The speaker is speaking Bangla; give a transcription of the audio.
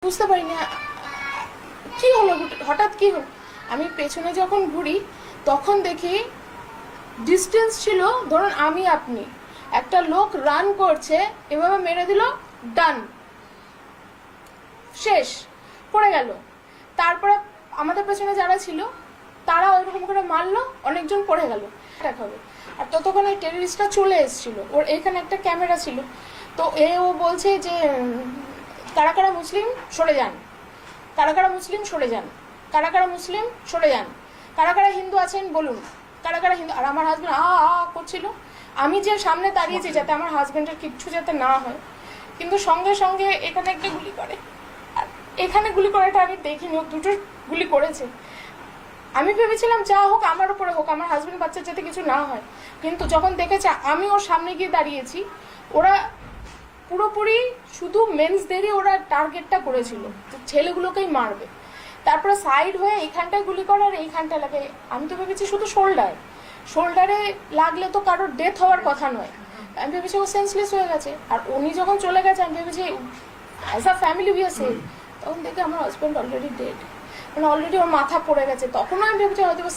বুঝতে পারি না কি হলো, হঠাৎ কি হলো। আমি পেছনে যখন ঘুরি তখন দেখি ডিস্টেন্স ছিল ধরুন আমি আপনি, একটা লোক রান করছে, এভাবে মেরে দিল, ডান, শেষ, পড়ে গেল। তারপরে আমাদের পেছনে যারা ছিল তারা ওইরকম করে মারলো, অনেকজন পড়ে গেল। হবে আর ততক্ষণ ওই টেররিস্টটা চলে এসেছিল, ওর এখানে একটা ক্যামেরা ছিল। তো ও বলছে যে কারা কারা মুসলিম সরে যান, কারা কারা মুসলিম সরে যান, কারা কারা মুসলিম সরে যান, কারা কারা হিন্দু আছেন বলুন, কারা কারা হিন্দু। আর আমার হাজব্যান্ড করছিল, আমি যে সামনে দাঁড়িয়েছি যাতে আমার হাজব্যান্ডের কিচ্ছু যাতে না হয়, কিন্তু সঙ্গে সঙ্গে এখানে একটা গুলি করে। আর এখানে গুলি করাটা আমি দেখিনি, ও দুটো গুলি করেছে। আমি ভেবেছিলাম যা হোক আমার উপরে হোক, আমার হাজব্যান্ড বাচ্চার যাতে কিছু না হয়। কিন্তু যখন দেখেছে আমি ওর সামনে গিয়ে দাঁড়িয়েছি, ওরা পুরোপুরি শুধু মেন্সদেরই ওরা টার্গেটটা করেছিল, ছেলেগুলোকেই মারবে। তারপরে সাইড হয়ে এইখানটায় গুলি করে আর এইখানটা লাগে। আমি তো ভেবেছি শুধু শোল্ডারে লাগলে তো কারোর ডেথ হওয়ার কথা নয়। আমি ভেবেছি ও সেন্সলেস হয়ে গেছে। আর উনি যখন চলে গেছে আমি ভেবেছি as a family we are safe. তখন দেখে আমার হাজব্যান্ড অলরেডি ডেড, মানে অলরেডি ওর মাথা পড়ে গেছে। তখন আমি ভেবেছি হয়তো